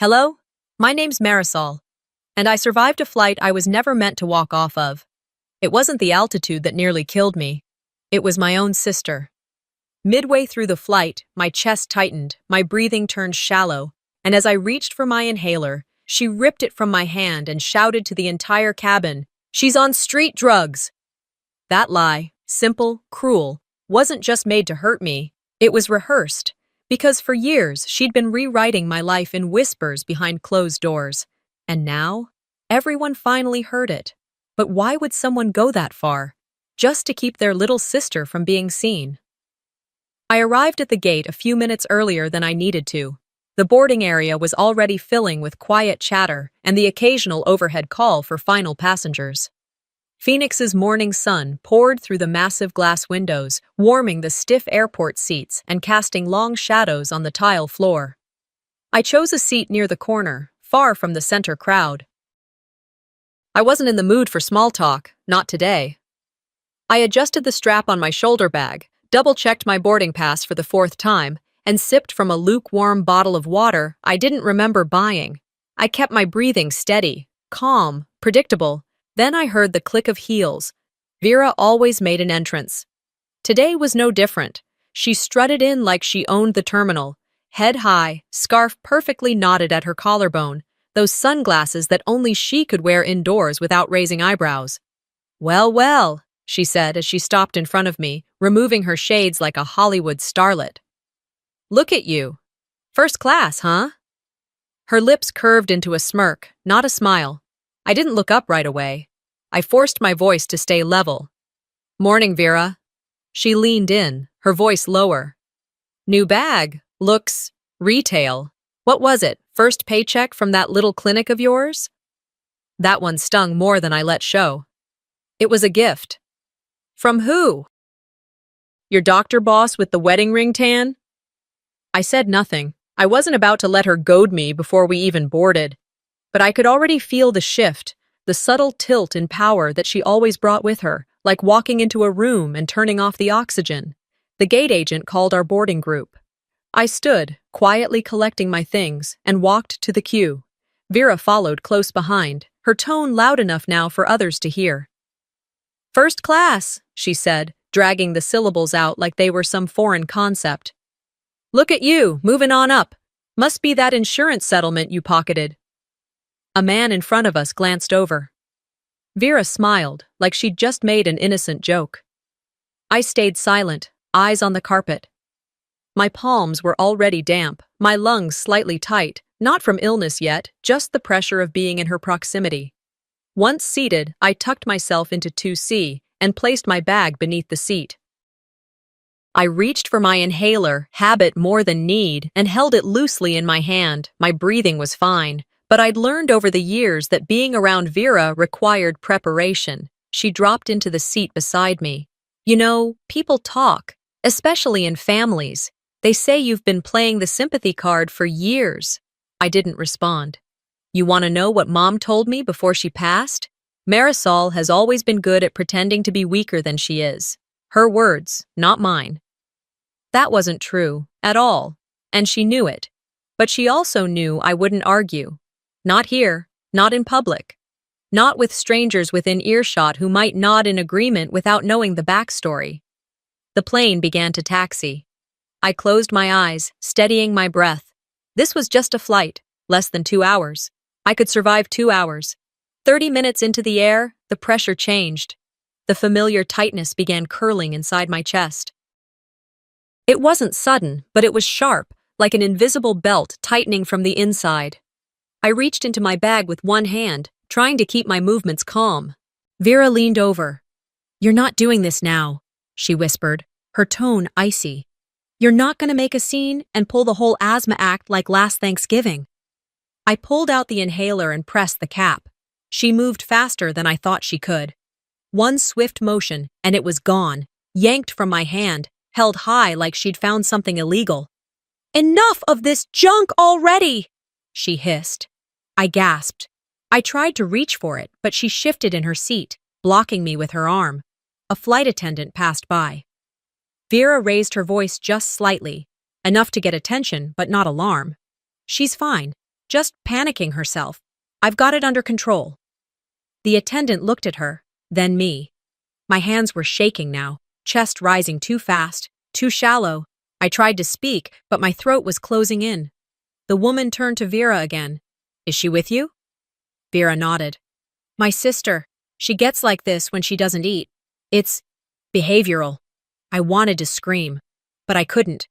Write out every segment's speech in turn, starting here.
Hello? My name's Marisol, and I survived a flight I was never meant to walk off of. It wasn't the altitude that nearly killed me. It was my own sister. Midway through the flight, my chest tightened, my breathing turned shallow, and as I reached for my inhaler, she ripped it from my hand and shouted to the entire cabin, "She's on street drugs!" That lie, simple, cruel, wasn't just made to hurt me, it was rehearsed, because for years she'd been rewriting my life in whispers behind closed doors. And now, everyone finally heard it. But why would someone go that far? Just to keep their little sister from being seen. I arrived at the gate a few minutes earlier than I needed to. The boarding area was already filling with quiet chatter and the occasional overhead call for final passengers. Phoenix's morning sun poured through the massive glass windows, warming the stiff airport seats and casting long shadows on the tile floor. I chose a seat near the corner, far from the center crowd. I wasn't in the mood for small talk, not today. I adjusted the strap on my shoulder bag, double-checked my boarding pass for the fourth time, and sipped from a lukewarm bottle of water I didn't remember buying. I kept my breathing steady, calm, predictable. Then I heard the click of heels. Vera always made an entrance. Today was no different. She strutted in like she owned the terminal, head high, scarf perfectly knotted at her collarbone, those sunglasses that only she could wear indoors without raising eyebrows. "Well, well," she said as she stopped in front of me, removing her shades like a Hollywood starlet. "Look at you. First class, huh?" Her lips curved into a smirk, not a smile. I didn't look up right away. I forced my voice to stay level. "Morning, Vera." She leaned in, her voice lower. "New bag. Looks retail. What was it, first paycheck from that little clinic of yours?" That one stung more than I let show. "It was a gift." "From who?" "Your doctor boss with the wedding ring tan?" I said nothing. I wasn't about to let her goad me before we even boarded. But I could already feel the shift, the subtle tilt in power that she always brought with her, like walking into a room and turning off the oxygen. The gate agent called our boarding group. I stood, quietly collecting my things, and walked to the queue. Vera followed close behind, her tone loud enough now for others to hear. "First class," she said, dragging the syllables out like they were some foreign concept. "Look at you, moving on up. Must be that insurance settlement you pocketed." A man in front of us glanced over. Vera smiled, like she'd just made an innocent joke. I stayed silent, eyes on the carpet. My palms were already damp, my lungs slightly tight, not from illness yet, just the pressure of being in her proximity. Once seated, I tucked myself into 2C and placed my bag beneath the seat. I reached for my inhaler, habit more than need, and held it loosely in my hand. My breathing was fine. But I'd learned over the years that being around Vera required preparation. She dropped into the seat beside me. "You know, people talk, especially in families. They say you've been playing the sympathy card for years." I didn't respond. "You want to know what Mom told me before she passed? Marisol has always been good at pretending to be weaker than she is. Her words, not mine." That wasn't true, at all, and she knew it. But she also knew I wouldn't argue. Not here, not in public. Not with strangers within earshot who might nod in agreement without knowing the backstory. The plane began to taxi. I closed my eyes, steadying my breath. This was just a flight, less than 2 hours. I could survive 2 hours. 30 minutes into the air, the pressure changed. The familiar tightness began curling inside my chest. It wasn't sudden, but it was sharp, like an invisible belt tightening from the inside. I reached into my bag with one hand, trying to keep my movements calm. Vera leaned over. "You're not doing this now," she whispered, her tone icy. "You're not going to make a scene and pull the whole asthma act like last Thanksgiving." I pulled out the inhaler and pressed the cap. She moved faster than I thought she could. One swift motion, and it was gone, yanked from my hand, held high like she'd found something illegal. "Enough of this junk already!" she hissed. I gasped. I tried to reach for it, but she shifted in her seat, blocking me with her arm. A flight attendant passed by. Vera raised her voice just slightly, enough to get attention but not alarm. "She's fine. Just panicking herself. I've got it under control. The attendant looked at her, then me. My hands were shaking now, chest rising too fast, too shallow. I tried to speak, but my throat was closing in. The woman turned to Vera again. Is she with you? Vera nodded. My sister. She gets like this when she doesn't eat. It's behavioral. I wanted to scream, but I couldn't.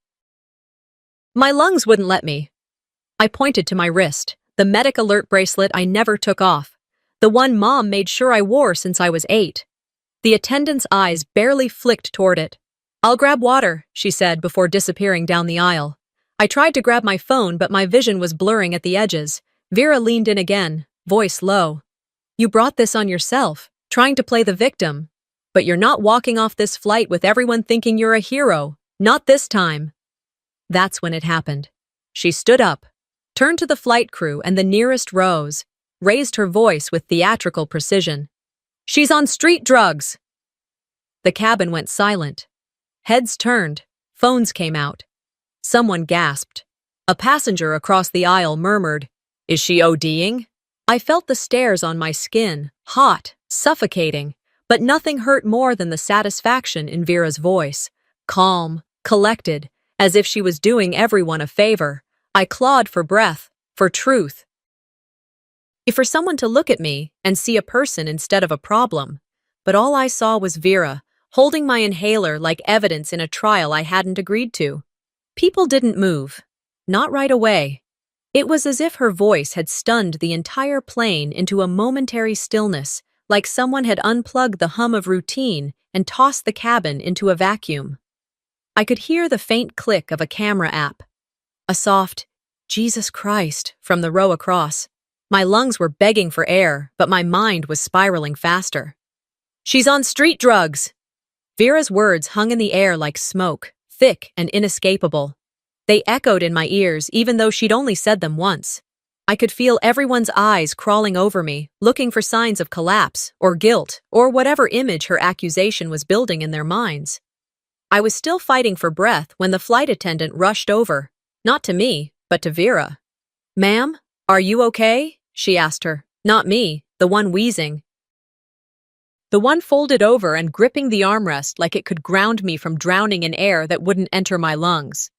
My lungs wouldn't let me. I pointed to my wrist, the medic alert bracelet I never took off, the one Mom made sure I wore since I was 8. The attendant's eyes barely flicked toward it. I'll grab water, she said before disappearing down the aisle. I tried to grab my phone, but my vision was blurring at the edges. Vera leaned in again, voice low. You brought this on yourself, trying to play the victim. But you're not walking off this flight with everyone thinking you're a hero. Not this time. That's when it happened. She stood up, turned to the flight crew and the nearest rows, raised her voice with theatrical precision. She's on street drugs! The cabin went silent. Heads turned, phones came out. Someone gasped. A passenger across the aisle murmured, Is she ODing? I felt the stares on my skin, hot, suffocating, but nothing hurt more than the satisfaction in Vera's voice. Calm, collected, as if she was doing everyone a favor. I clawed for breath, for truth. For someone to look at me and see a person instead of a problem. But all I saw was Vera, holding my inhaler like evidence in a trial I hadn't agreed to. People didn't move. Not right away. It was as if her voice had stunned the entire plane into a momentary stillness, like someone had unplugged the hum of routine and tossed the cabin into a vacuum. I could hear the faint click of a camera app. A soft, Jesus Christ, from the row across. My lungs were begging for air, but my mind was spiraling faster. She's on street drugs! Vera's words hung in the air like smoke, thick and inescapable. They echoed in my ears even though she'd only said them once. I could feel everyone's eyes crawling over me, looking for signs of collapse or guilt or whatever image her accusation was building in their minds. I was still fighting for breath when the flight attendant rushed over, not to me, but to Vera. Ma'am, are you okay? She asked her. Not me, the one wheezing. The one folded over and gripping the armrest like it could ground me from drowning in air that wouldn't enter my lungs.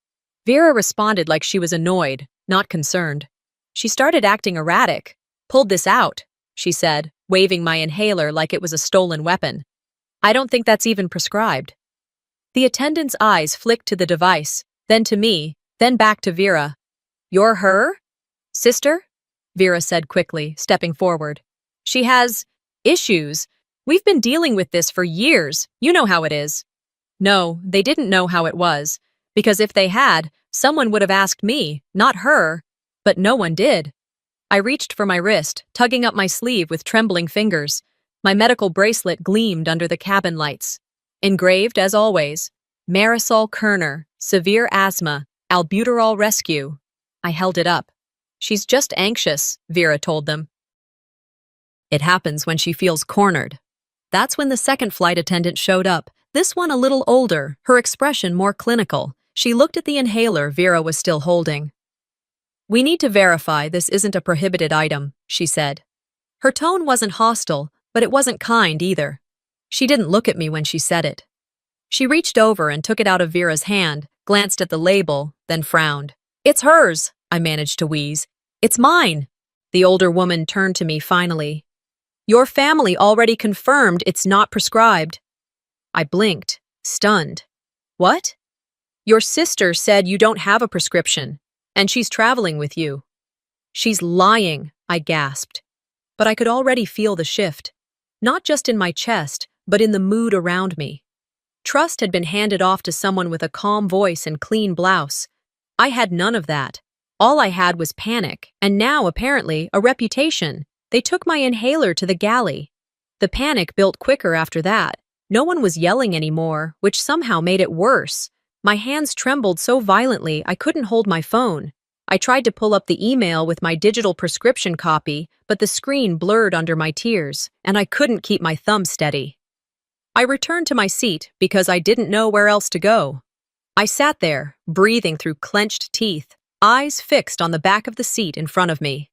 Vera responded like she was annoyed, not concerned. She started acting erratic. Pulled this out, she said, waving my inhaler like it was a stolen weapon. I don't think that's even prescribed. The attendant's eyes flicked to the device, then to me, then back to Vera. You're her? Sister? Vera said quickly, stepping forward. She has issues. We've been dealing with this for years. You know how it is. No, they didn't know how it was. Because if they had, someone would have asked me, not her. But no one did. I reached for my wrist, tugging up my sleeve with trembling fingers. My medical bracelet gleamed under the cabin lights. Engraved, as always, Marisol Kerner, severe asthma, albuterol rescue. I held it up. She's just anxious, Vera told them. It happens when she feels cornered. That's when the second flight attendant showed up, this one a little older, her expression more clinical. She looked at the inhaler Vera was still holding. We need to verify this isn't a prohibited item, she said. Her tone wasn't hostile, but it wasn't kind either. She didn't look at me when she said it. She reached over and took it out of Vera's hand, glanced at the label, then frowned. It's hers, I managed to wheeze. It's mine. The older woman turned to me finally. Your family already confirmed it's not prescribed. I blinked, stunned. What? Your sister said you don't have a prescription, and she's traveling with you. She's lying, I gasped. But I could already feel the shift, not just in my chest, but in the mood around me. Trust had been handed off to someone with a calm voice and clean blouse. I had none of that. All I had was panic, and now, apparently, a reputation. They took my inhaler to the galley. The panic built quicker after that. No one was yelling anymore, which somehow made it worse. My hands trembled so violently I couldn't hold my phone. I tried to pull up the email with my digital prescription copy, but the screen blurred under my tears, and I couldn't keep my thumb steady. I returned to my seat because I didn't know where else to go. I sat there, breathing through clenched teeth, eyes fixed on the back of the seat in front of me.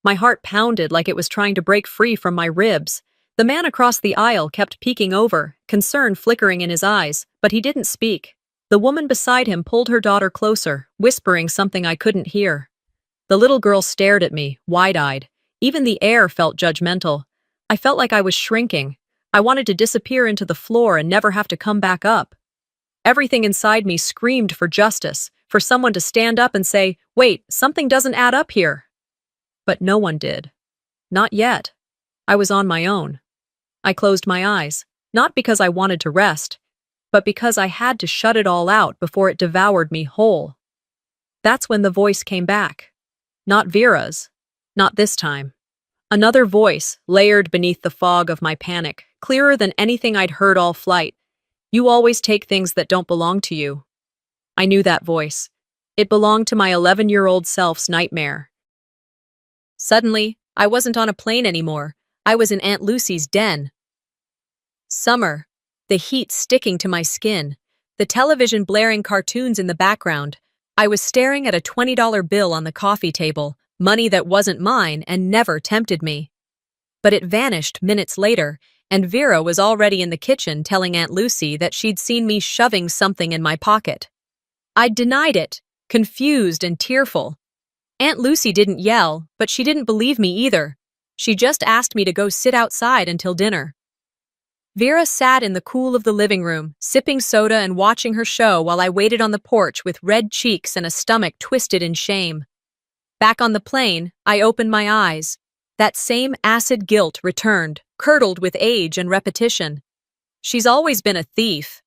My heart pounded like it was trying to break free from my ribs. The man across the aisle kept peeking over, concern flickering in his eyes, but he didn't speak. The woman beside him pulled her daughter closer, whispering something I couldn't hear. The little girl stared at me, wide-eyed. Even the air felt judgmental. I felt like I was shrinking. I wanted to disappear into the floor and never have to come back up. Everything inside me screamed for justice, for someone to stand up and say, "Wait, something doesn't add up here." But no one did. Not yet. I was on my own. I closed my eyes, not because I wanted to rest, but because I had to shut it all out before it devoured me whole. That's when the voice came back. Not Vera's. Not this time. Another voice, layered beneath the fog of my panic, clearer than anything I'd heard all flight. "You always take things that don't belong to you." I knew that voice. It belonged to my 11-year-old self's nightmare. Suddenly, I wasn't on a plane anymore. I was in Aunt Lucy's den. Summer. The heat sticking to my skin. The television blaring cartoons in the background. I was staring at a $20 bill on the coffee table, money that wasn't mine and never tempted me. But it vanished minutes later, and Vera was already in the kitchen telling Aunt Lucy that she'd seen me shoving something in my pocket. I'd denied it, confused and tearful. Aunt Lucy didn't yell, but she didn't believe me either. She just asked me to go sit outside until dinner. Vera sat in the cool of the living room, sipping soda and watching her show while I waited on the porch with red cheeks and a stomach twisted in shame. Back on the plane, I opened my eyes. That same acid guilt returned, curdled with age and repetition. "She's always been a thief."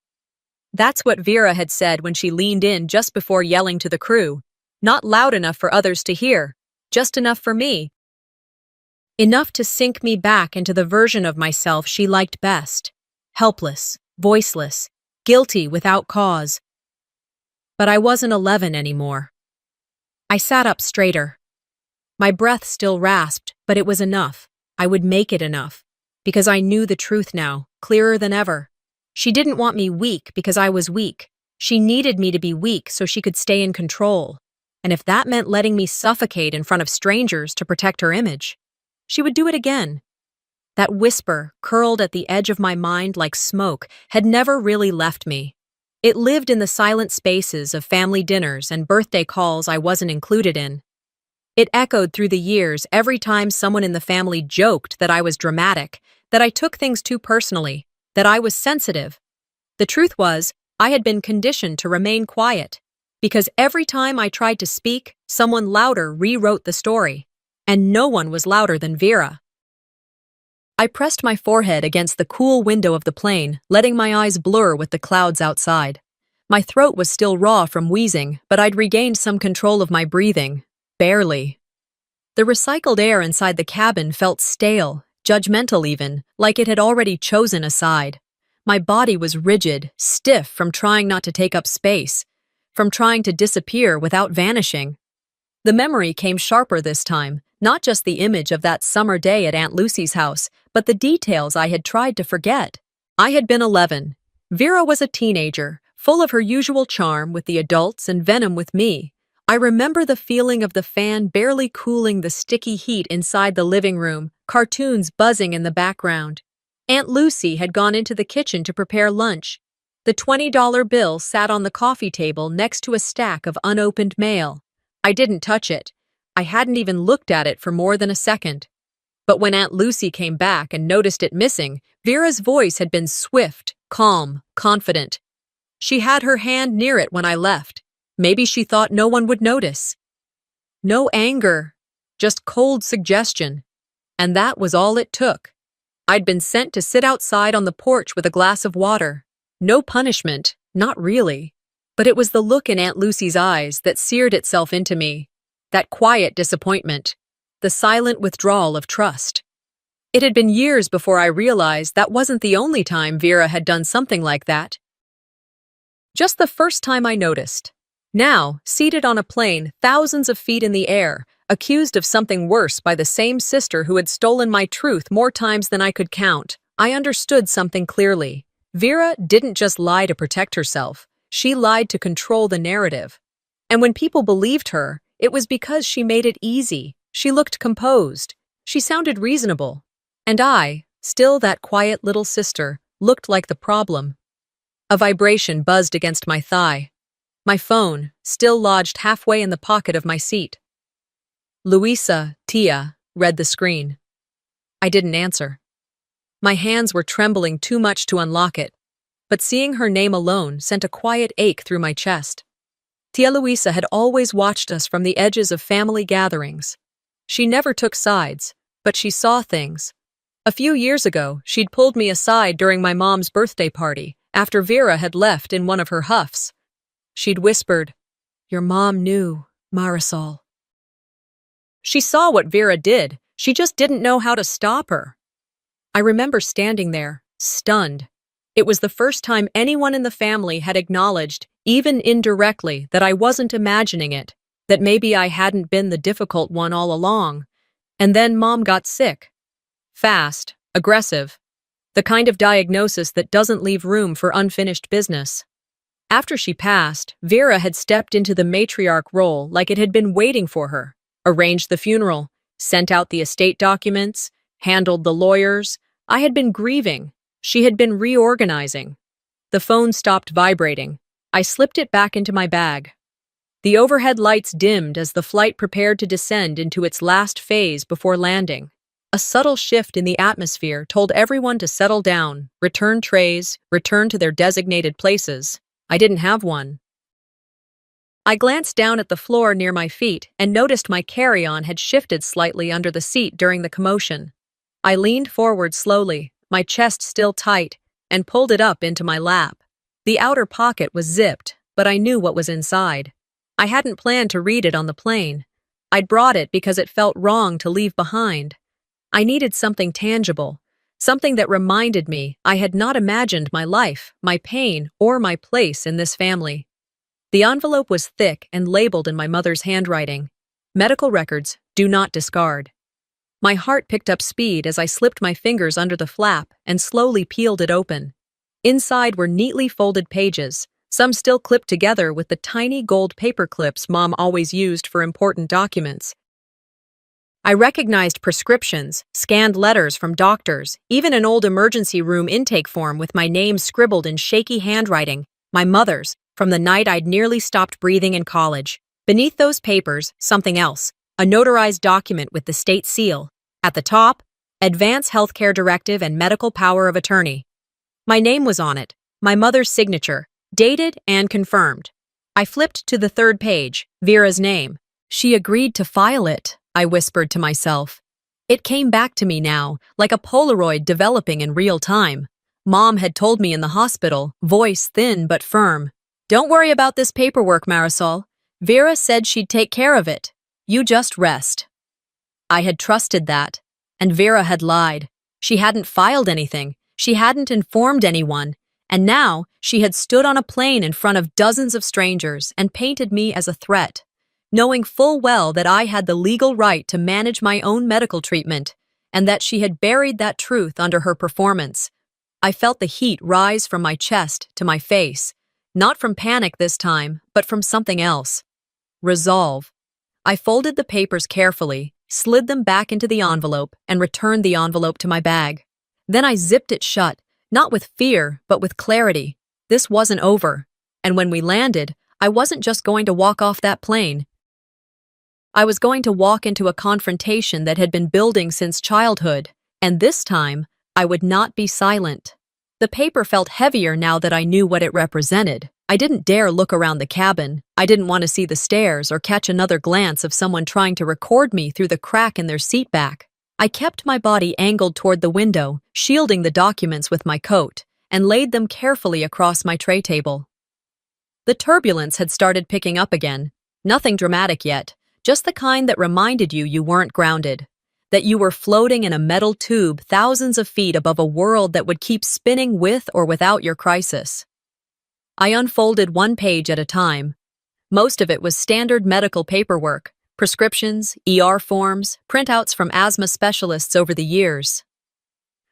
That's what Vera had said when she leaned in just before yelling to the crew. Not loud enough for others to hear, just enough for me. Enough to sink me back into the version of myself she liked best. Helpless, voiceless, guilty without cause. But I wasn't 11 anymore. I sat up straighter. My breath still rasped, but it was enough. I would make it enough. Because I knew the truth now, clearer than ever. She didn't want me weak because I was weak. She needed me to be weak so she could stay in control. And if that meant letting me suffocate in front of strangers to protect her image, she would do it again. That whisper, curled at the edge of my mind like smoke, had never really left me. It lived in the silent spaces of family dinners and birthday calls I wasn't included in. It echoed through the years every time someone in the family joked that I was dramatic, that I took things too personally, that I was sensitive. The truth was, I had been conditioned to remain quiet. Because every time I tried to speak, someone louder rewrote the story. And no one was louder than Vera. I pressed my forehead against the cool window of the plane, letting my eyes blur with the clouds outside. My throat was still raw from wheezing, but I'd regained some control of my breathing. Barely. The recycled air inside the cabin felt stale, judgmental even, like it had already chosen a side. My body was rigid, stiff from trying not to take up space, from trying to disappear without vanishing. The memory came sharper this time, not just the image of that summer day at Aunt Lucy's house, but the details I had tried to forget. I had been 11. Vera was a teenager, full of her usual charm with the adults and venom with me. I remember the feeling of the fan barely cooling the sticky heat inside the living room, cartoons buzzing in the background. Aunt Lucy had gone into the kitchen to prepare lunch. The $20 bill sat on the coffee table next to a stack of unopened mail. I didn't touch it. I hadn't even looked at it for more than a second. But when Aunt Lucy came back and noticed it missing, Vera's voice had been swift, calm, confident. She had her hand near it when I left. Maybe she thought no one would notice. No anger, just cold suggestion. And that was all it took. I'd been sent to sit outside on the porch with a glass of water. No punishment, not really. But it was the look in Aunt Lucy's eyes that seared itself into me. That quiet disappointment. The silent withdrawal of trust. It had been years before I realized that wasn't the only time Vera had done something like that. Just the first time I noticed. Now, seated on a plane thousands of feet in the air, accused of something worse by the same sister who had stolen my truth more times than I could count, I understood something clearly. Vera didn't just lie to protect herself. She lied to control the narrative. And when people believed her, it was because she made it easy. She looked composed. She sounded reasonable. And I, still that quiet little sister, looked like the problem. A vibration buzzed against my thigh. My phone, still lodged halfway in the pocket of my seat. Luisa, Tia, read the screen. I didn't answer. My hands were trembling too much to unlock it, but seeing her name alone sent a quiet ache through my chest. Tia Luisa had always watched us from the edges of family gatherings. She never took sides, but she saw things. A few years ago, she'd pulled me aside during my mom's birthday party, after Vera had left in one of her huffs. She'd whispered, "Your mom knew, Marisol." She saw what Vera did, she just didn't know how to stop her. I remember standing there, stunned. It was the first time anyone in the family had acknowledged, even indirectly, that I wasn't imagining it, that maybe I hadn't been the difficult one all along. And then Mom got sick. Fast, aggressive, the kind of diagnosis that doesn't leave room for unfinished business. After she passed, Vera had stepped into the matriarch role like it had been waiting for her, arranged the funeral, sent out the estate documents, handled the lawyers. I had been grieving. She had been reorganizing. The phone stopped vibrating. I slipped it back into my bag. The overhead lights dimmed as the flight prepared to descend into its last phase before landing. A subtle shift in the atmosphere told everyone to settle down, return trays, return to their designated places. I didn't have one. I glanced down at the floor near my feet and noticed my carry-on had shifted slightly under the seat during the commotion. I leaned forward slowly, my chest still tight, and pulled it up into my lap. The outer pocket was zipped, but I knew what was inside. I hadn't planned to read it on the plane. I'd brought it because it felt wrong to leave behind. I needed something tangible, something that reminded me I had not imagined my life, my pain, or my place in this family. The envelope was thick and labeled in my mother's handwriting. Medical records, do not discard. My heart picked up speed as I slipped my fingers under the flap and slowly peeled it open. Inside were neatly folded pages, some still clipped together with the tiny gold paper clips Mom always used for important documents. I recognized prescriptions, scanned letters from doctors, even an old emergency room intake form with my name scribbled in shaky handwriting, my mother's, from the night I'd nearly stopped breathing in college. Beneath those papers, something else, a notarized document with the state seal. At the top, Advance Healthcare Directive and Medical Power of Attorney. My name was on it, my mother's signature, dated and confirmed. I flipped to the third page, Vera's name. She agreed to file it, I whispered to myself. It came back to me now, like a Polaroid developing in real time. Mom had told me in the hospital, voice thin but firm. Don't worry about this paperwork, Marisol. Vera said she'd take care of it. You just rest. I had trusted that, and Vera had lied. She hadn't filed anything. She hadn't informed anyone. And now, she had stood on a plane in front of dozens of strangers and painted me as a threat, knowing full well that I had the legal right to manage my own medical treatment, and that she had buried that truth under her performance. I felt the heat rise from my chest to my face, not from panic this time, but from something else. Resolve. I folded the papers carefully, slid them back into the envelope, and returned the envelope to my bag. Then I zipped it shut, not with fear, but with clarity. This wasn't over, and when we landed, I wasn't just going to walk off that plane. I was going to walk into a confrontation that had been building since childhood, and this time, I would not be silent. The paper felt heavier now that I knew what it represented. I didn't dare look around the cabin. I didn't want to see the stairs or catch another glance of someone trying to record me through the crack in their seat back. I kept my body angled toward the window, shielding the documents with my coat, and laid them carefully across my tray table. The turbulence had started picking up again. Nothing dramatic yet, just the kind that reminded you weren't grounded, that you were floating in a metal tube thousands of feet above a world that would keep spinning with or without your crisis. I unfolded one page at a time. Most of it was standard medical paperwork, prescriptions, ER forms, printouts from asthma specialists over the years.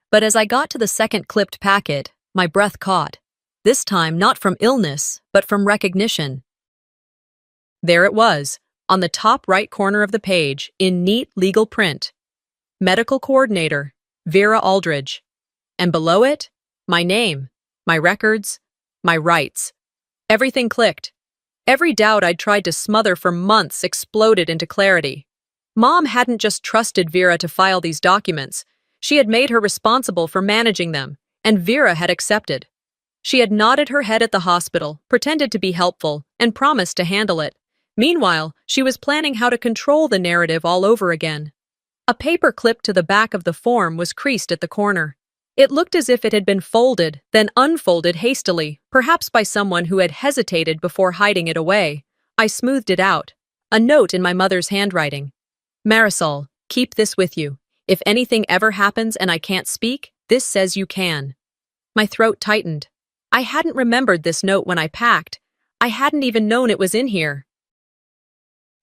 But as I got to the second clipped packet, my breath caught. This time not from illness, but from recognition. There it was, on the top right corner of the page, in neat legal print. Medical Coordinator, Vera Aldridge. And below it, my name, my records, my rights. Everything clicked. Every doubt I'd tried to smother for months exploded into clarity. Mom hadn't just trusted Vera to file these documents. She had made her responsible for managing them, and Vera had accepted. She had nodded her head at the hospital, pretended to be helpful, and promised to handle it. Meanwhile, she was planning how to control the narrative all over again. A paper clipped to the back of the form was creased at the corner. It looked as if it had been folded, then unfolded hastily, perhaps by someone who had hesitated before hiding it away. I smoothed it out. A note in my mother's handwriting. Marisol, keep this with you. If anything ever happens and I can't speak, this says you can. My throat tightened. I hadn't remembered this note when I packed. I hadn't even known it was in here.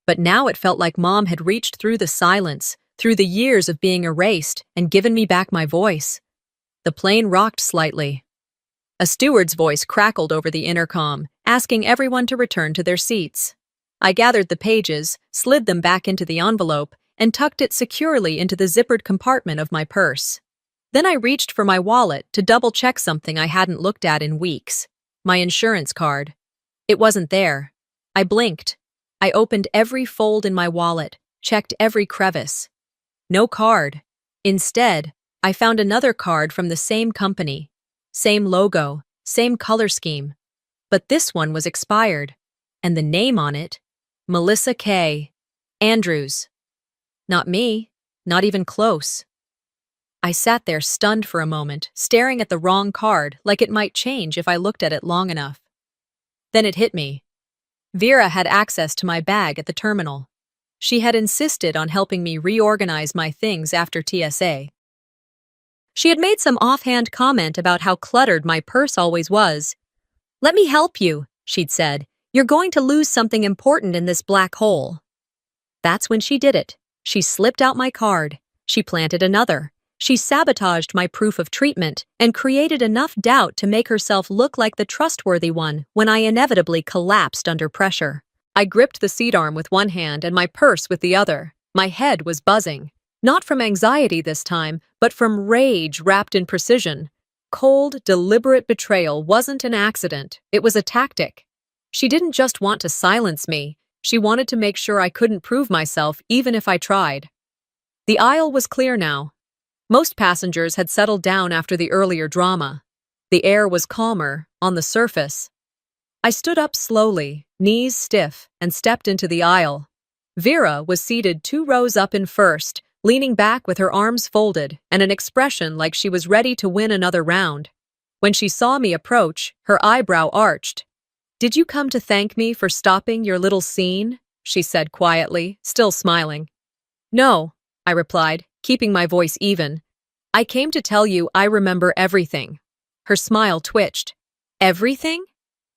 But now it felt like Mom had reached through the silence, through the years of being erased, and given me back my voice. The plane rocked slightly. A steward's voice crackled over the intercom, asking everyone to return to their seats. I gathered the pages, slid them back into the envelope, and tucked it securely into the zippered compartment of my purse. Then I reached for my wallet to double-check something I hadn't looked at in weeks. My insurance card. It wasn't there. I blinked. I opened every fold in my wallet, checked every crevice. No card. Instead, I found another card from the same company. Same logo, same color scheme. But this one was expired, and the name on it, Melissa K. Andrews. Not me, not even close. I sat there stunned for a moment, staring at the wrong card like it might change if I looked at it long enough. Then it hit me. Vera had access to my bag at the terminal. She had insisted on helping me reorganize my things after TSA. She had made some offhand comment about how cluttered my purse always was. "Let me help you," she'd said. "You're going to lose something important in this black hole." That's when she did it. She slipped out my card. She planted another. She sabotaged my proof of treatment and created enough doubt to make herself look like the trustworthy one when I inevitably collapsed under pressure. I gripped the seat arm with one hand and my purse with the other. My head was buzzing. Not from anxiety this time, but from rage wrapped in precision. Cold, deliberate betrayal wasn't an accident. It was a tactic. She didn't just want to silence me. She wanted to make sure I couldn't prove myself even if I tried. The aisle was clear now. Most passengers had settled down after the earlier drama. The air was calmer, on the surface. I stood up slowly, knees stiff, and stepped into the aisle. Vera was seated 2 rows up in first, leaning back with her arms folded and an expression like she was ready to win another round. When she saw me approach, her eyebrow arched. "Did you come to thank me for stopping your little scene?" she said quietly, still smiling. "No," I replied, keeping my voice even. "I came to tell you I remember everything." Her smile twitched. "Everything?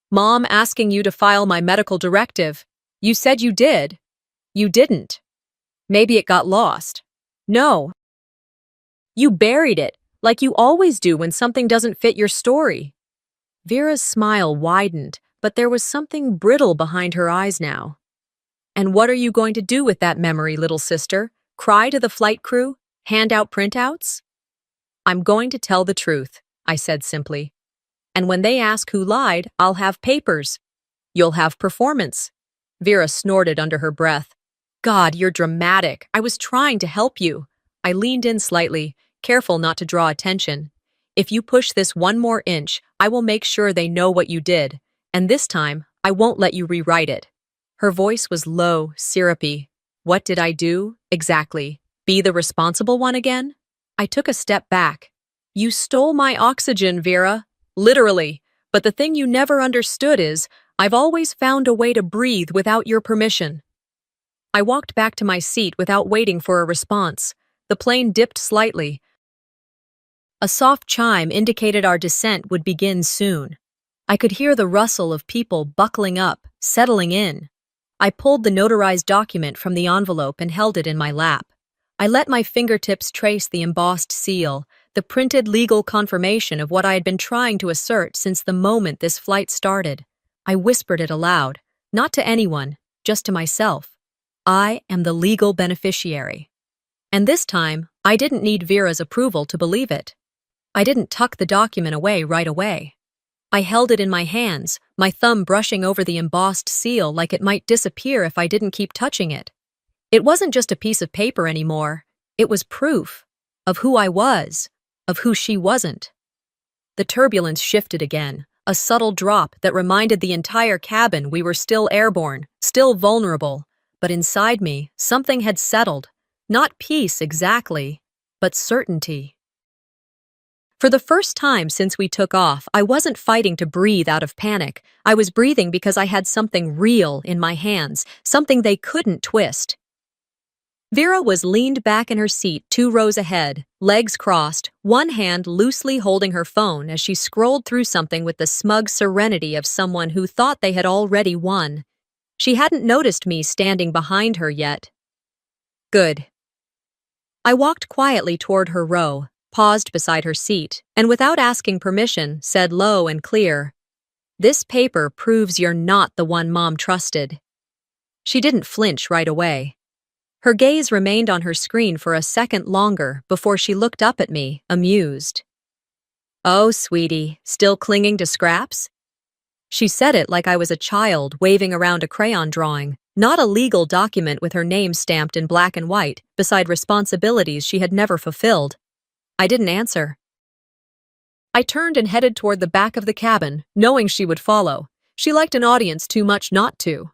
Mom asking you to file my medical directive. You said you did. You didn't. Maybe it got lost." "No. You buried it, like you always do when something doesn't fit your story." Vera's smile widened, but there was something brittle behind her eyes now. "And what are you going to do with that memory, little sister? Cry to the flight crew? Hand out printouts?" "I'm going to tell the truth," I said simply. "And when they ask who lied, I'll have papers. You'll have performance." Vera snorted under her breath. "God, you're dramatic. I was trying to help you." I leaned in slightly, careful not to draw attention. "If you push this 1 more inch, I will make sure they know what you did. And this time, I won't let you rewrite it." Her voice was low, syrupy. What did I do, exactly? Be the responsible one again? I took a step back. "You stole my oxygen, Vera. Literally. But the thing you never understood is, I've always found a way to breathe without your permission." I walked back to my seat without waiting for a response. The plane dipped slightly. A soft chime indicated our descent would begin soon. I could hear the rustle of people buckling up, settling in. I pulled the notarized document from the envelope and held it in my lap. I let my fingertips trace the embossed seal, the printed legal confirmation of what I had been trying to assert since the moment this flight started. I whispered it aloud, not to anyone, just to myself. I am the legal beneficiary. And this time, I didn't need Vera's approval to believe it. I didn't tuck the document away right away. I held it in my hands, my thumb brushing over the embossed seal like it might disappear if I didn't keep touching it. It wasn't just a piece of paper anymore. It was proof of who I was, of who she wasn't. The turbulence shifted again, a subtle drop that reminded the entire cabin we were still airborne, still vulnerable. But inside me, something had settled. Not peace exactly, but certainty. For the first time since we took off, I wasn't fighting to breathe out of panic. I was breathing because I had something real in my hands, something they couldn't twist. Vera was leaned back in her seat 2 rows ahead, legs crossed, one hand loosely holding her phone as she scrolled through something with the smug serenity of someone who thought they had already won. She hadn't noticed me standing behind her yet. Good. I walked quietly toward her row, paused beside her seat, and without asking permission, said low and clear, "This paper proves you're not the one Mom trusted." She didn't flinch right away. Her gaze remained on her screen for a second longer before she looked up at me, amused. "Oh, sweetie, still clinging to scraps?" She said it like I was a child waving around a crayon drawing, not a legal document with her name stamped in black and white, beside responsibilities she had never fulfilled. I didn't answer. I turned and headed toward the back of the cabin, knowing she would follow. She liked an audience too much not to.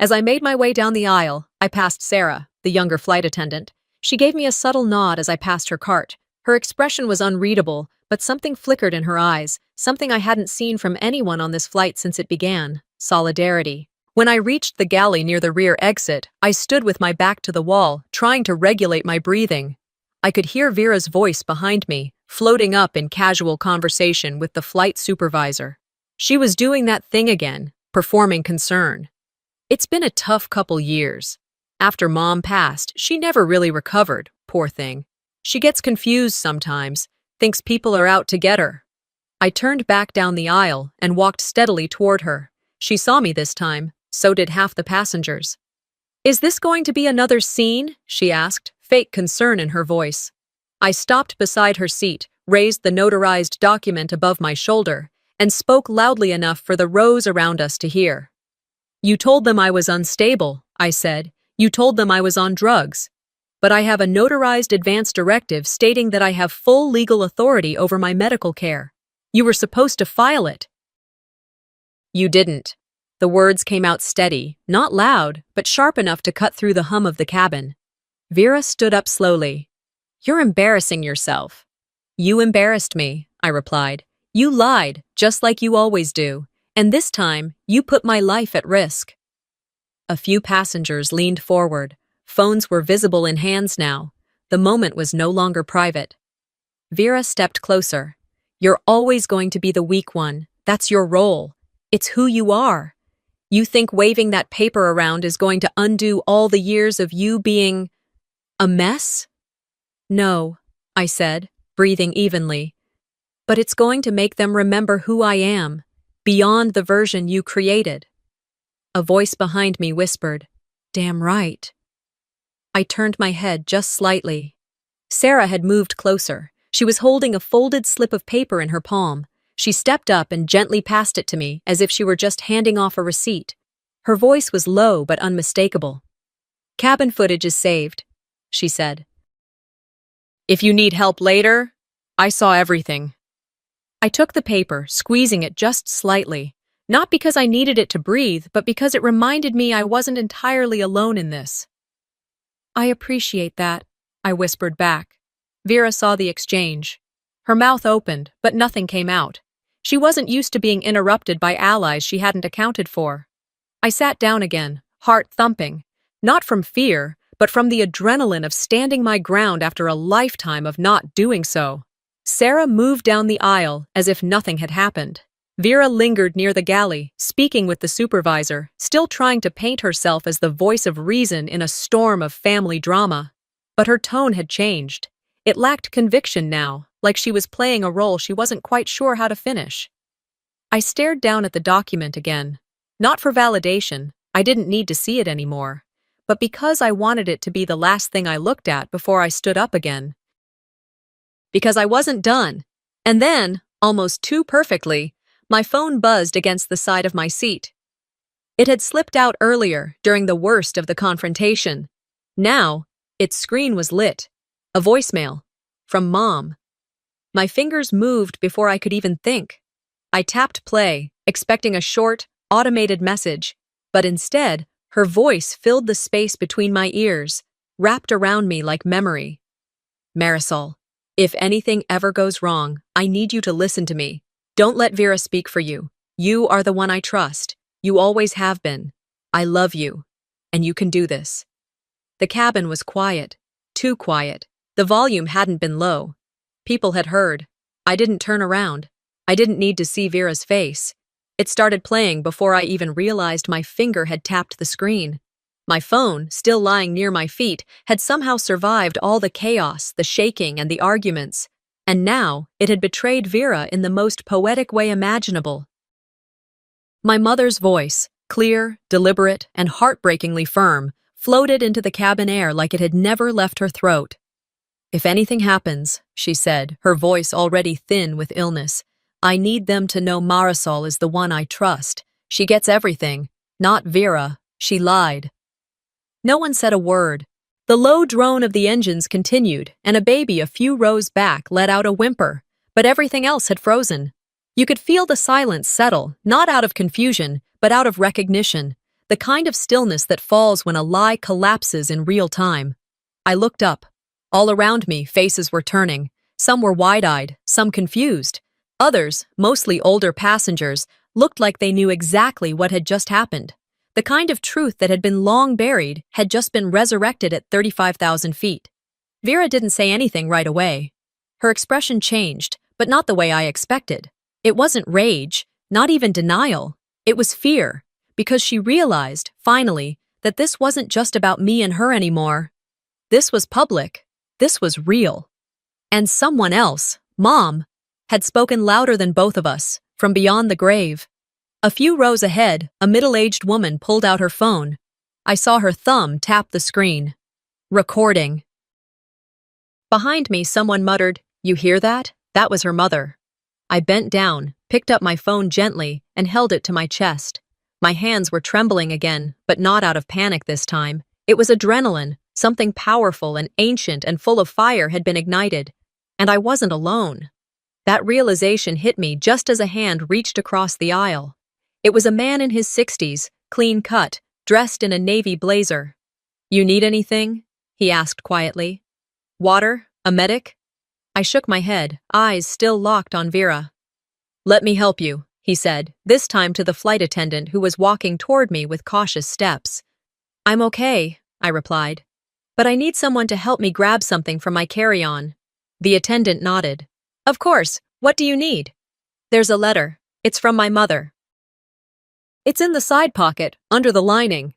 As I made my way down the aisle, I passed Sarah, the younger flight attendant. She gave me a subtle nod as I passed her cart. Her expression was unreadable, but something flickered in her eyes, something I hadn't seen from anyone on this flight since it began: solidarity. When I reached the galley near the rear exit, I stood with my back to the wall, trying to regulate my breathing. I could hear Vera's voice behind me, floating up in casual conversation with the flight supervisor. She was doing that thing again, performing concern. It's been a tough couple years. After Mom passed, she never really recovered, poor thing. She gets confused sometimes, thinks people are out to get her. I turned back down the aisle and walked steadily toward her. She saw me this time, so did half the passengers. "Is this going to be another scene?" she asked, fake concern in her voice. I stopped beside her seat, raised the notarized document above my shoulder, and spoke loudly enough for the rows around us to hear. "You told them I was unstable," I said. "You told them I was on drugs. But I have a notarized advance directive stating that I have full legal authority over my medical care. You were supposed to file it." "You didn't." The words came out steady, not loud, but sharp enough to cut through the hum of the cabin. Vera stood up slowly. "You're embarrassing yourself." "You embarrassed me," I replied. "You lied, just like you always do. And this time, you put my life at risk." A few passengers leaned forward. Phones were visible in hands now. The moment was no longer private. Vera stepped closer. "You're always going to be the weak one. That's your role. It's who you are. You think waving that paper around is going to undo all the years of you being a mess?" "No," I said, breathing evenly. "But it's going to make them remember who I am, beyond the version you created." A voice behind me whispered, "Damn right." I turned my head just slightly. Sarah had moved closer. She was holding a folded slip of paper in her palm. She stepped up and gently passed it to me, as if she were just handing off a receipt. Her voice was low but unmistakable. "Cabin footage is saved," she said. "If you need help later, I saw everything." I took the paper, squeezing it just slightly, not because I needed it to breathe, but because it reminded me I wasn't entirely alone in this. "I appreciate that," I whispered back. Vera saw the exchange. Her mouth opened, but nothing came out. She wasn't used to being interrupted by allies she hadn't accounted for. I sat down again, heart thumping, not from fear, but from the adrenaline of standing my ground after a lifetime of not doing so. Sarah moved down the aisle as if nothing had happened. Vera lingered near the galley, speaking with the supervisor, still trying to paint herself as the voice of reason in a storm of family drama. But her tone had changed. It lacked conviction now, like she was playing a role she wasn't quite sure how to finish. I stared down at the document again, not for validation, I didn't need to see it anymore, but because I wanted it to be the last thing I looked at before I stood up again. Because I wasn't done. And then, almost too perfectly, my phone buzzed against the side of my seat. It had slipped out earlier, during the worst of the confrontation. Now, its screen was lit. A voicemail. From Mom. My fingers moved before I could even think. I tapped play, expecting a short, automated message, but instead, her voice filled the space between my ears, wrapped around me like memory. Marisol, if anything ever goes wrong, I need you to listen to me. Don't let Vera speak for you. You are the one I trust. You always have been. I love you. And you can do this. The cabin was quiet. Too quiet. The volume hadn't been low. People had heard. I didn't turn around. I didn't need to see Vera's face. It started playing before I even realized my finger had tapped the screen. My phone, still lying near my feet, had somehow survived all the chaos, the shaking, and the arguments. And now, it had betrayed Vera in the most poetic way imaginable. My mother's voice, clear, deliberate, and heartbreakingly firm, floated into the cabin air like it had never left her throat. If anything happens, she said, her voice already thin with illness, I need them to know Marisol is the one I trust. She gets everything. Not Vera. She lied. No one said a word. The low drone of the engines continued, and a baby a few rows back let out a whimper, but everything else had frozen. You could feel the silence settle, not out of confusion, but out of recognition, the kind of stillness that falls when a lie collapses in real time. I looked up. All around me, faces were turning. Some were wide-eyed, some confused. Others, mostly older passengers, looked like they knew exactly what had just happened. The kind of truth that had been long buried had just been resurrected at 35,000 feet. Vera didn't say anything right away. Her expression changed, but not the way I expected. It wasn't rage, not even denial. It was fear, because she realized, finally, that this wasn't just about me and her anymore. This was public. This was real. And someone else, Mom, had spoken louder than both of us, from beyond the grave. A few rows ahead, a middle-aged woman pulled out her phone. I saw her thumb tap the screen. Recording. Behind me, someone muttered, "You hear that?" That was her mother. I bent down, picked up my phone gently, and held it to my chest. My hands were trembling again, but not out of panic this time. It was adrenaline. Something powerful and ancient and full of fire had been ignited. And I wasn't alone. That realization hit me just as a hand reached across the aisle. It was a man in his 60s, clean cut, dressed in a navy blazer. "You need anything?" he asked quietly. "Water? A medic?" I shook my head, eyes still locked on Vera. "Let me help you," he said, this time to the flight attendant who was walking toward me with cautious steps. "I'm okay," I replied. "But I need someone to help me grab something from my carry-on." The attendant nodded. "Of course. What do you need?" "There's a letter. It's from my mother." "It's in the side pocket, under the lining."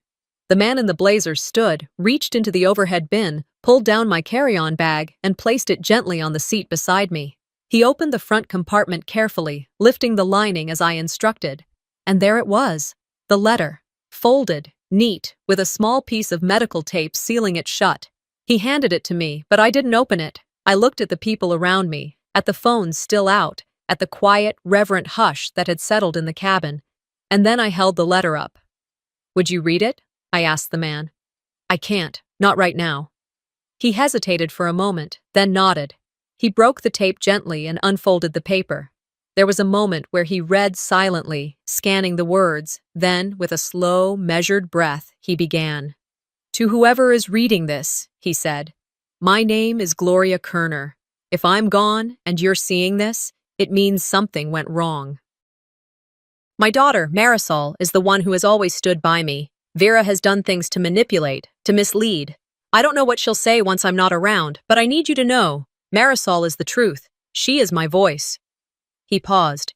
The man in the blazer stood, reached into the overhead bin, pulled down my carry-on bag, and placed it gently on the seat beside me. He opened the front compartment carefully, lifting the lining as I instructed. And there it was, the letter, folded, neat, with a small piece of medical tape sealing it shut. He handed it to me, but I didn't open it. I looked at the people around me, at the phones still out, at the quiet, reverent hush that had settled in the cabin, and then I held the letter up. "Would you read it?" I asked the man. "I can't, not right now." He hesitated for a moment, then nodded. He broke the tape gently and unfolded the paper. There was a moment where he read silently, scanning the words, then, with a slow, measured breath, he began. "To whoever is reading this," he said, "my name is Gloria Kerner. If I'm gone and you're seeing this, it means something went wrong. My daughter, Marisol, is the one who has always stood by me. Vera has done things to manipulate, to mislead. I don't know what she'll say once I'm not around, but I need you to know, Marisol is the truth. She is my voice." He paused.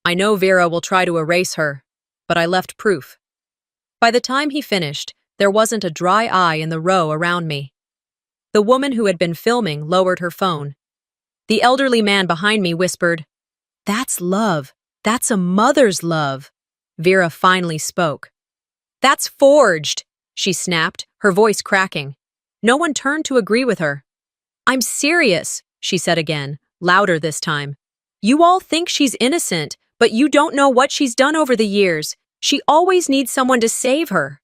"I know Vera will try to erase her, but I left proof." By the time he finished, there wasn't a dry eye in the row around me. The woman who had been filming lowered her phone. The elderly man behind me whispered, "That's love. That's a mother's love." Vera finally spoke. That's forged, she snapped, her voice cracking. No one turned to agree with her. I'm serious, she said again, louder this time. You all think she's innocent, but you don't know what she's done over the years. She always needs someone to save her.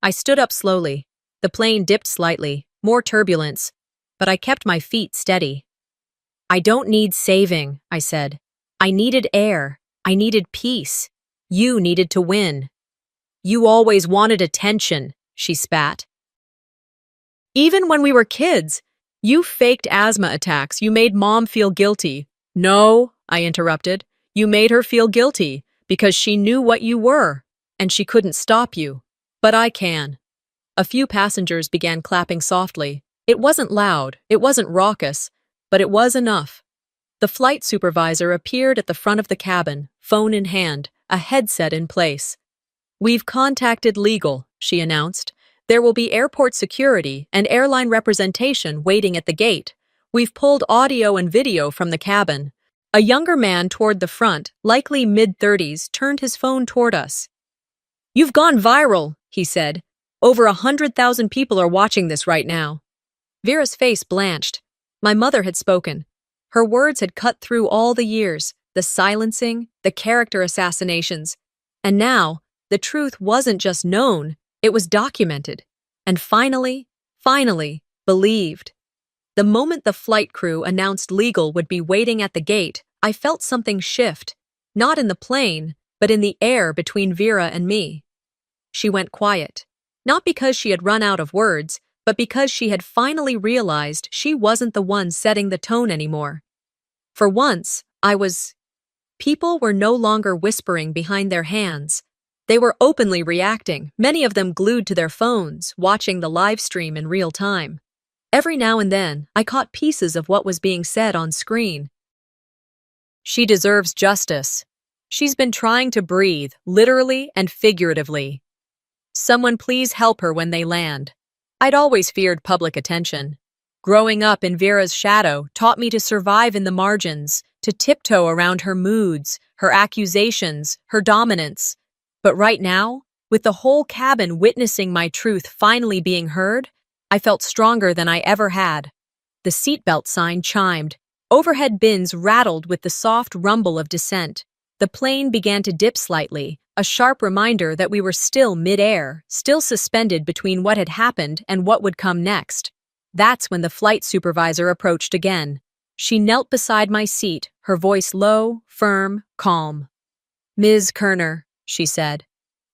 I stood up slowly. The plane dipped slightly, more turbulence, but I kept my feet steady. I don't need saving, I said. I needed air. I needed peace. You needed to win. You always wanted attention, she spat. Even when we were kids, you faked asthma attacks. You made Mom feel guilty. No, I interrupted. You made her feel guilty because she knew what you were, and she couldn't stop you. But I can. A few passengers began clapping softly. It wasn't loud, it wasn't raucous, but it was enough. The flight supervisor appeared at the front of the cabin, phone in hand, a headset in place. We've contacted legal, she announced. There will be airport security and airline representation waiting at the gate. We've pulled audio and video from the cabin. A younger man toward the front, likely mid-30s, turned his phone toward us. You've gone viral, he said. Over 100,000 people are watching this right now. Vera's face blanched. My mother had spoken. Her words had cut through all the years, the silencing, the character assassinations. And now, the truth wasn't just known, it was documented. And finally, believed. The moment the flight crew announced legal would be waiting at the gate, I felt something shift, not in the plane, but in the air between Vera and me. She went quiet, not because she had run out of words, but because she had finally realized she wasn't the one setting the tone anymore. For once, People were no longer whispering behind their hands. They were openly reacting, many of them glued to their phones, watching the live stream in real time. Every now and then, I caught pieces of what was being said on screen. She deserves justice. She's been trying to breathe, literally and figuratively. Someone please help her when they land. I'd always feared public attention. Growing up in Vera's shadow taught me to survive in the margins, to tiptoe around her moods, her accusations, her dominance. But right now, with the whole cabin witnessing my truth finally being heard, I felt stronger than I ever had. The seatbelt sign chimed. Overhead bins rattled with the soft rumble of descent. The plane began to dip slightly, a sharp reminder that we were still mid-air, still suspended between what had happened and what would come next. That's when the flight supervisor approached again. She knelt beside my seat, her voice low, firm, calm. Ms. Kerner, she said,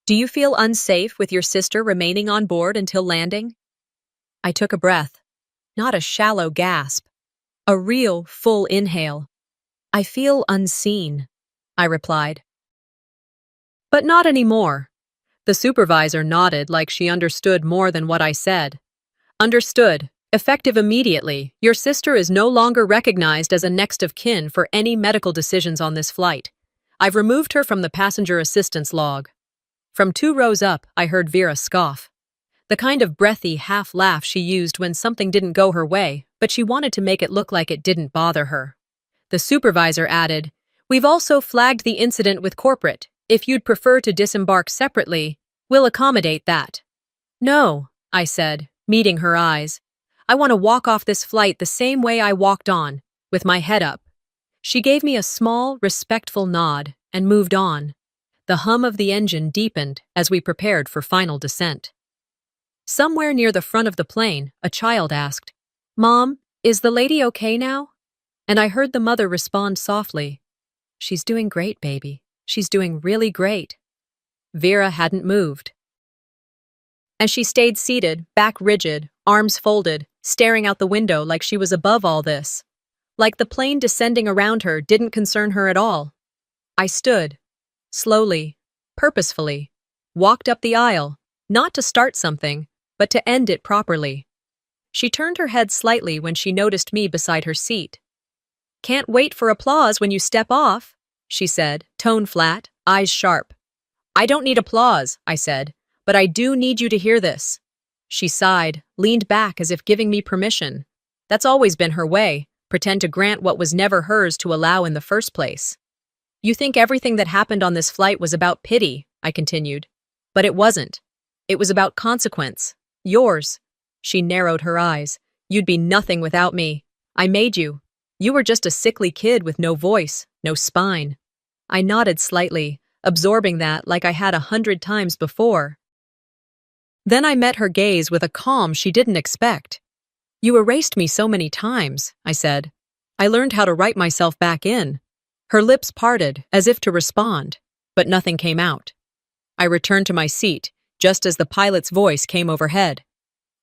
do you feel unsafe with your sister remaining on board until landing? I took a breath. Not a shallow gasp. A real, full inhale. I feel unseen, I replied. But not anymore. The supervisor nodded like she understood more than what I said. Understood. Effective immediately, your sister is no longer recognized as a next of kin for any medical decisions on this flight. I've removed her from the passenger assistance log. From 2 rows up, I heard Vera scoff. The kind of breathy half-laugh she used when something didn't go her way, but she wanted to make it look like it didn't bother her. The supervisor added, We've also flagged the incident with corporate. If you'd prefer to disembark separately, we'll accommodate that. No, I said, meeting her eyes. I want to walk off this flight the same way I walked on, with my head up. She gave me a small, respectful nod and moved on. The hum of the engine deepened as we prepared for final descent. Somewhere near the front of the plane, a child asked, Mom, is the lady okay now? And I heard the mother respond softly, She's doing great, baby. She's doing really great. Vera hadn't moved. And she stayed seated, back rigid, arms folded, staring out the window like she was above all this. Like the plane descending around her didn't concern her at all. I stood, slowly, purposefully, walked up the aisle, not to start something, but to end it properly. She turned her head slightly when she noticed me beside her seat. Can't wait for applause when you step off, she said, tone flat, eyes sharp. I don't need applause, I said, but I do need you to hear this. She sighed, leaned back as if giving me permission. That's always been her way, pretend to grant what was never hers to allow in the first place. You think everything that happened on this flight was about pity, I continued. But it wasn't. It was about consequence. Yours. She narrowed her eyes. You'd be nothing without me. I made you. You were just a sickly kid with no voice, no spine. I nodded slightly, absorbing that like I had 100 times before. Then I met her gaze with a calm she didn't expect. You erased me so many times, I said. I learned how to write myself back in. Her lips parted, as if to respond, but nothing came out. I returned to my seat, just as the pilot's voice came overhead.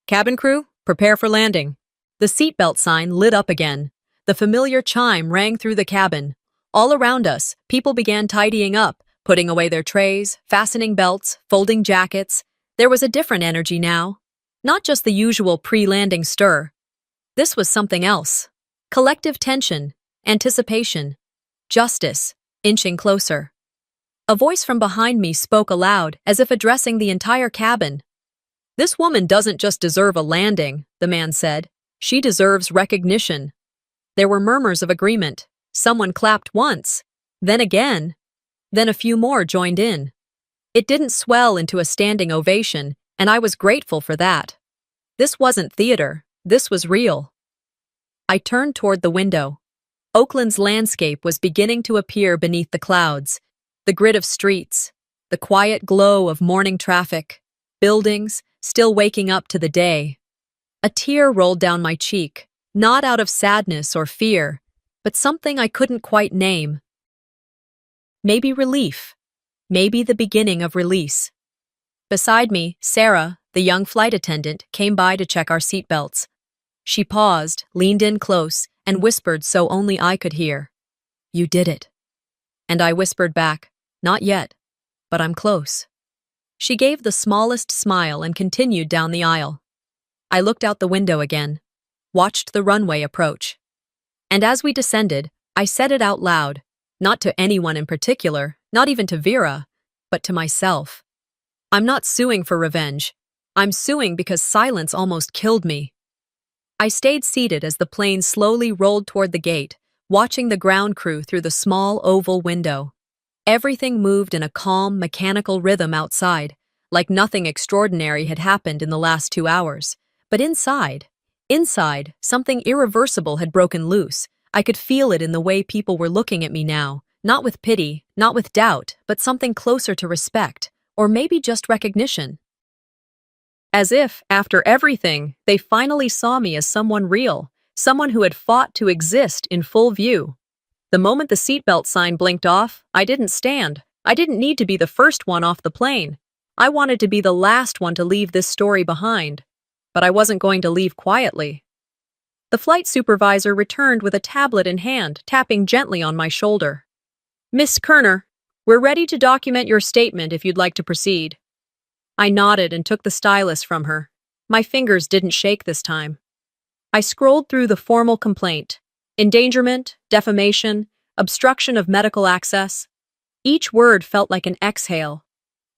Cabin crew, prepare for landing. The seatbelt sign lit up again. The familiar chime rang through the cabin. All around us, people began tidying up, putting away their trays, fastening belts, folding jackets. There was a different energy now. Not just the usual pre-landing stir. This was something else. Collective tension, anticipation, justice, inching closer. A voice from behind me spoke aloud, as if addressing the entire cabin. This woman doesn't just deserve a landing, the man said. She deserves recognition. There were murmurs of agreement. Someone clapped once, then again. Then a few more joined in. It didn't swell into a standing ovation, and I was grateful for that. This wasn't theater. This was real. I turned toward the window. Oakland's landscape was beginning to appear beneath the clouds. The grid of streets, the quiet glow of morning traffic, buildings still waking up to the day. A tear rolled down my cheek, not out of sadness or fear, but something I couldn't quite name. Maybe relief. Maybe the beginning of release. Beside me, Sarah, the young flight attendant, came by to check our seatbelts. She paused, leaned in close, and whispered so only I could hear. You did it. And I whispered back, not yet, but I'm close. She gave the smallest smile and continued down the aisle. I looked out the window again, watched the runway approach. And as we descended, I said it out loud, not to anyone in particular, not even to Vera, but to myself. I'm not suing for revenge. I'm suing because silence almost killed me. I stayed seated as the plane slowly rolled toward the gate, watching the ground crew through the small oval window. Everything moved in a calm, mechanical rhythm outside, like nothing extraordinary had happened in the last 2 hours. But inside, something irreversible had broken loose. I could feel it in the way people were looking at me now, not with pity, not with doubt, but something closer to respect, or maybe just recognition. As if, after everything, they finally saw me as someone real, someone who had fought to exist in full view. The moment the seatbelt sign blinked off, I didn't stand. I didn't need to be the first one off the plane. I wanted to be the last one to leave this story behind. But I wasn't going to leave quietly. The flight supervisor returned with a tablet in hand, tapping gently on my shoulder. Miss Kerner, we're ready to document your statement if you'd like to proceed. I nodded and took the stylus from her. My fingers didn't shake this time. I scrolled through the formal complaint. Endangerment, defamation, obstruction of medical access. Each word felt like an exhale.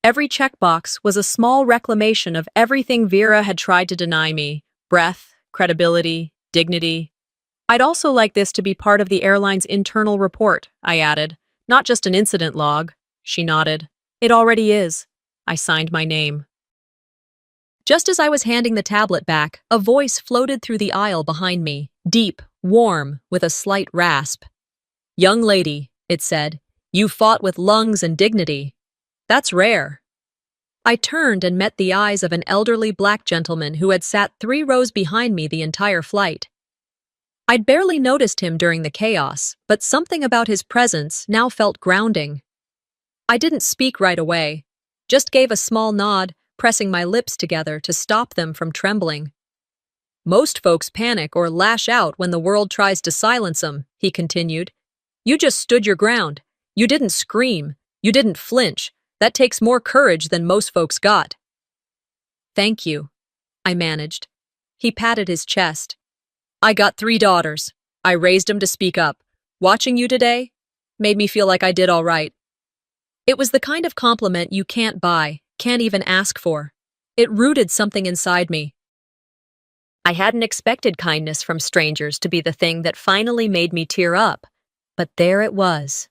Every checkbox was a small reclamation of everything Vera had tried to deny me. Breath, credibility, dignity. I'd also like this to be part of the airline's internal report, I added. Not just an incident log. She nodded. It already is. I signed my name. Just as I was handing the tablet back, a voice floated through the aisle behind me, deep, warm, with a slight rasp. Young lady, it said, you fought with lungs and dignity. That's rare. I turned and met the eyes of an elderly black gentleman who had sat 3 rows behind me the entire flight. I'd barely noticed him during the chaos, but something about his presence now felt grounding. I didn't speak right away. Just gave a small nod, pressing my lips together to stop them from trembling. Most folks panic or lash out when the world tries to silence them, he continued. You just stood your ground. You didn't scream. You didn't flinch. That takes more courage than most folks got. Thank you, I managed. He patted his chest. I got 3 daughters. I raised them to speak up. Watching you today made me feel like I did all right. It was the kind of compliment you can't buy, can't even ask for. It rooted something inside me. I hadn't expected kindness from strangers to be the thing that finally made me tear up, but there it was.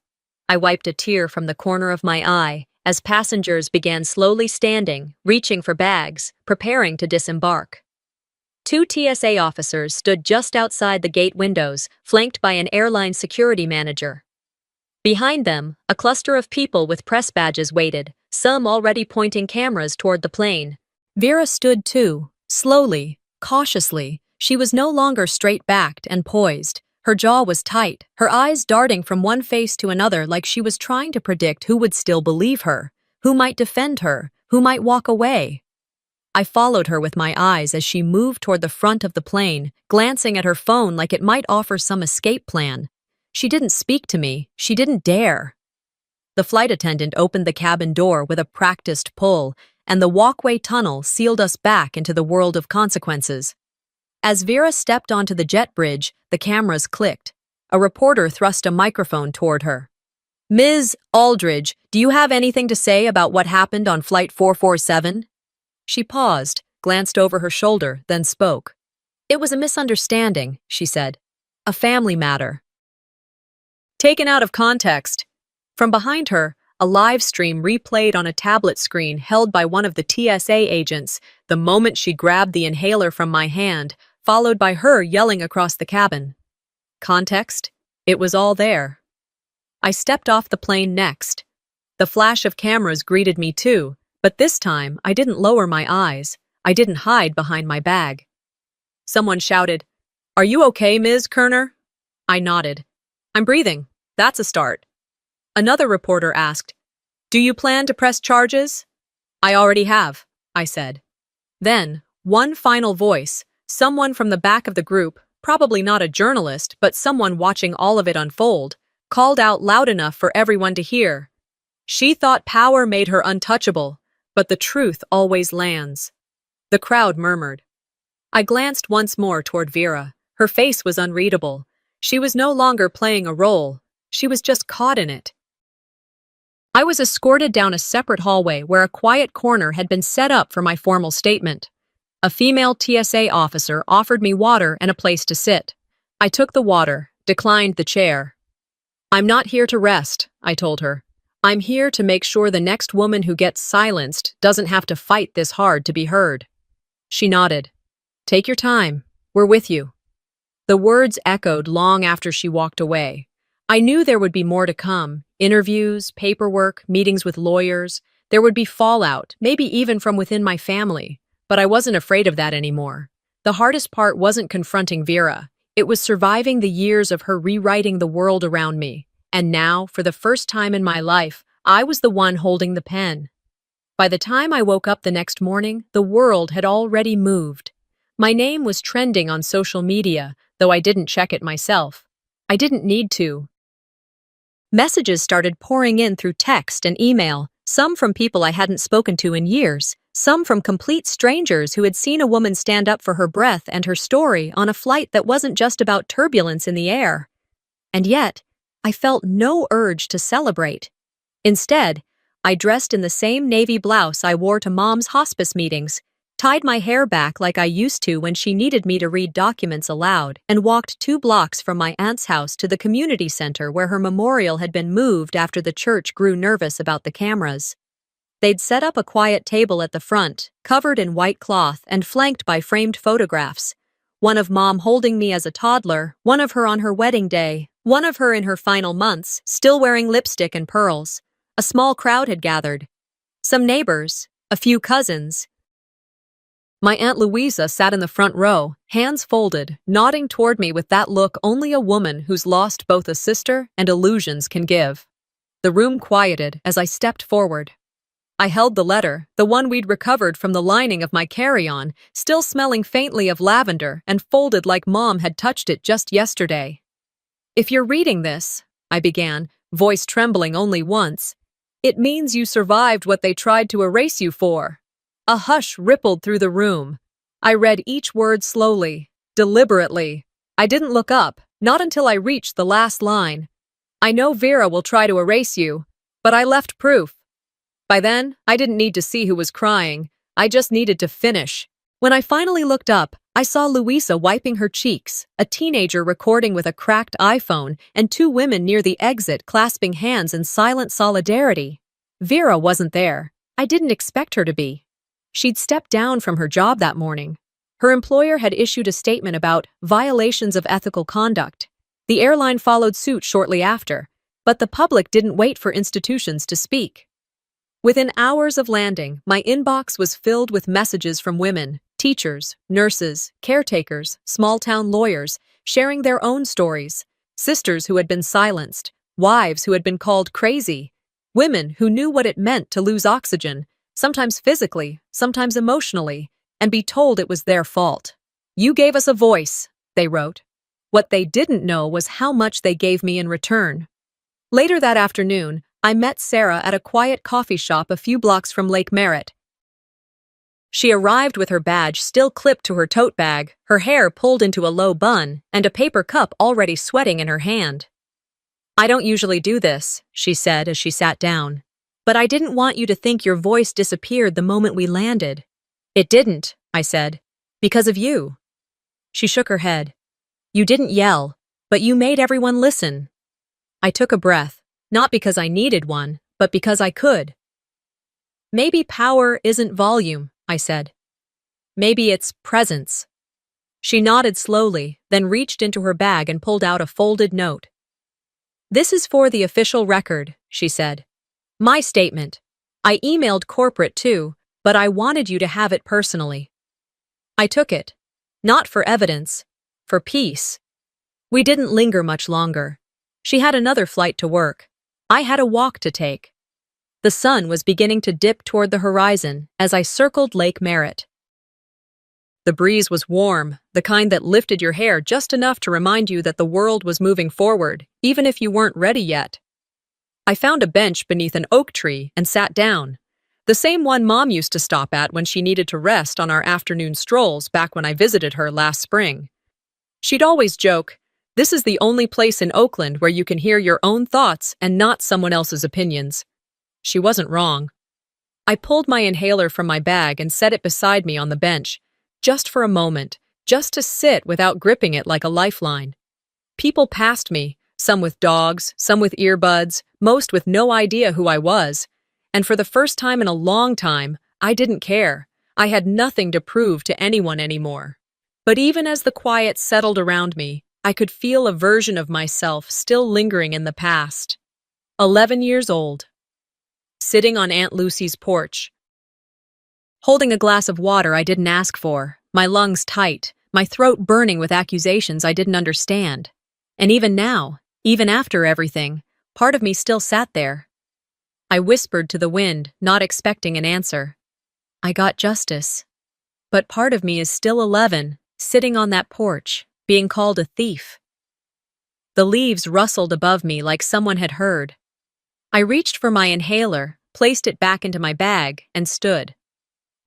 I wiped a tear from the corner of my eye as passengers began slowly standing, reaching for bags, preparing to disembark. Two TSA officers stood just outside the gate windows, flanked by an airline security manager. Behind them, a cluster of people with press badges waited, some already pointing cameras toward the plane. Vera stood too, slowly, cautiously. She was no longer straight-backed and poised. Her jaw was tight, her eyes darting from one face to another like she was trying to predict who would still believe her, who might defend her, who might walk away. I followed her with my eyes as she moved toward the front of the plane, glancing at her phone like it might offer some escape plan. She didn't speak to me. She didn't dare. The flight attendant opened the cabin door with a practiced pull, and the walkway tunnel sealed us back into the world of consequences. As Vera stepped onto the jet bridge, the cameras clicked. A reporter thrust a microphone toward her. "Ms. Aldridge, do you have anything to say about what happened on Flight 447? She paused, glanced over her shoulder, then spoke. "It was a misunderstanding," she said. "A family matter." Taken out of context. From behind her, a live stream replayed on a tablet screen held by one of the TSA agents the moment she grabbed the inhaler from my hand, followed by her yelling across the cabin. Context? It was all there. I stepped off the plane next. The flash of cameras greeted me too, but this time I didn't lower my eyes. I didn't hide behind my bag. Someone shouted, "Are you okay, Ms. Kerner?" I nodded. "I'm breathing. That's a start." Another reporter asked, "Do you plan to press charges?" "I already have," I said. Then, one final voice, someone from the back of the group, probably not a journalist, but someone watching all of it unfold, called out loud enough for everyone to hear. She thought power made her untouchable, but the truth always lands. The crowd murmured. I glanced once more toward Vera. Her face was unreadable. She was no longer playing a role. She was just caught in it. I was escorted down a separate hallway where a quiet corner had been set up for my formal statement. A female TSA officer offered me water and a place to sit. I took the water, declined the chair. "I'm not here to rest," I told her. "I'm here to make sure the next woman who gets silenced doesn't have to fight this hard to be heard." She nodded. "Take your time. We're with you." The words echoed long after she walked away. I knew there would be more to come. Interviews, paperwork, meetings with lawyers. There would be fallout, maybe even from within my family. But I wasn't afraid of that anymore. The hardest part wasn't confronting Vera. It was surviving the years of her rewriting the world around me. And now, for the first time in my life, I was the one holding the pen. By the time I woke up the next morning, the world had already moved. My name was trending on social media, though I didn't check it myself. I didn't need to. Messages started pouring in through text and email, some from people I hadn't spoken to in years, some from complete strangers who had seen a woman stand up for her breath and her story on a flight that wasn't just about turbulence in the air. And yet, I felt no urge to celebrate. Instead, I dressed in the same navy blouse I wore to Mom's hospice meetings, tied my hair back like I used to when she needed me to read documents aloud, and walked 2 blocks from my aunt's house to the community center where her memorial had been moved after the church grew nervous about the cameras. They'd set up a quiet table at the front, covered in white cloth and flanked by framed photographs. One of Mom holding me as a toddler, one of her on her wedding day, one of her in her final months, still wearing lipstick and pearls. A small crowd had gathered. Some neighbors, a few cousins. My Aunt Louisa sat in the front row, hands folded, nodding toward me with that look only a woman who's lost both a sister and illusions can give. The room quieted as I stepped forward. I held the letter, the one we'd recovered from the lining of my carry-on, still smelling faintly of lavender and folded like Mom had touched it just yesterday. "If you're reading this," I began, voice trembling only once, "it means you survived what they tried to erase you for." A hush rippled through the room. I read each word slowly, deliberately. I didn't look up, not until I reached the last line. "I know Vera will try to erase you, but I left proof." By then, I didn't need to see who was crying. I just needed to finish. When I finally looked up, I saw Louisa wiping her cheeks, a teenager recording with a cracked iPhone, and 2 women near the exit clasping hands in silent solidarity. Vera wasn't there. I didn't expect her to be. She'd stepped down from her job that morning. Her employer had issued a statement about violations of ethical conduct. The airline followed suit shortly after, but the public didn't wait for institutions to speak. Within hours of landing, my inbox was filled with messages from women, teachers, nurses, caretakers, small-town lawyers, sharing their own stories, sisters who had been silenced, wives who had been called crazy, women who knew what it meant to lose oxygen, sometimes physically, sometimes emotionally, and be told it was their fault. "You gave us a voice," they wrote. What they didn't know was how much they gave me in return. Later that afternoon, I met Sarah at a quiet coffee shop a few blocks from Lake Merritt. She arrived with her badge still clipped to her tote bag, her hair pulled into a low bun, and a paper cup already sweating in her hand. "I don't usually do this," she said as she sat down. "But I didn't want you to think your voice disappeared the moment we landed." "It didn't," I said. "Because of you." She shook her head. "You didn't yell, but you made everyone listen." I took a breath, not because I needed one, but because I could. "Maybe power isn't volume," I said. "Maybe it's presence." She nodded slowly, then reached into her bag and pulled out a folded note. "This is for the official record," she said. "My statement. I emailed corporate too, but I wanted you to have it personally." I took it. Not for evidence, for peace. We didn't linger much longer. She had another flight to work. I had a walk to take. The sun was beginning to dip toward the horizon as I circled Lake Merritt. The breeze was warm, the kind that lifted your hair just enough to remind you that the world was moving forward, even if you weren't ready yet. I found a bench beneath an oak tree and sat down. The same one Mom used to stop at when she needed to rest on our afternoon strolls back when I visited her last spring. She'd always joke, "This is the only place in Oakland where you can hear your own thoughts and not someone else's opinions." She wasn't wrong. I pulled my inhaler from my bag and set it beside me on the bench, just for a moment, just to sit without gripping it like a lifeline. People passed me, some with dogs, some with earbuds, most with no idea who I was. And for the first time in a long time, I didn't care. I had nothing to prove to anyone anymore. But even as the quiet settled around me, I could feel a version of myself still lingering in the past. 11 years old. Sitting on Aunt Lucy's porch. Holding a glass of water I didn't ask for, my lungs tight, my throat burning with accusations I didn't understand. And even now, even after everything, part of me still sat there. I whispered to the wind, not expecting an answer. I got justice. But part of me is still 11, sitting on that porch, being called a thief. The leaves rustled above me like someone had heard. I reached for my inhaler, placed it back into my bag, and stood.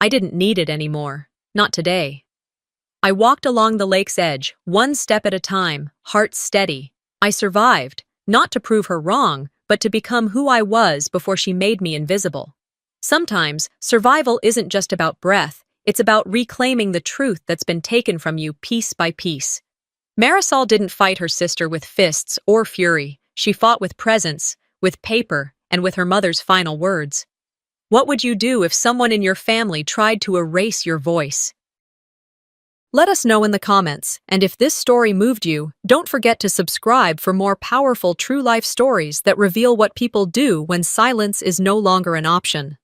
I didn't need it anymore, not today. I walked along the lake's edge, one step at a time, heart steady. I survived, not to prove her wrong, but to become who I was before she made me invisible. Sometimes, survival isn't just about breath, it's about reclaiming the truth that's been taken from you piece by piece. Marisol didn't fight her sister with fists or fury. She fought with presence, with paper, and with her mother's final words. What would you do if someone in your family tried to erase your voice? Let us know in the comments, and if this story moved you, don't forget to subscribe for more powerful true-life stories that reveal what people do when silence is no longer an option.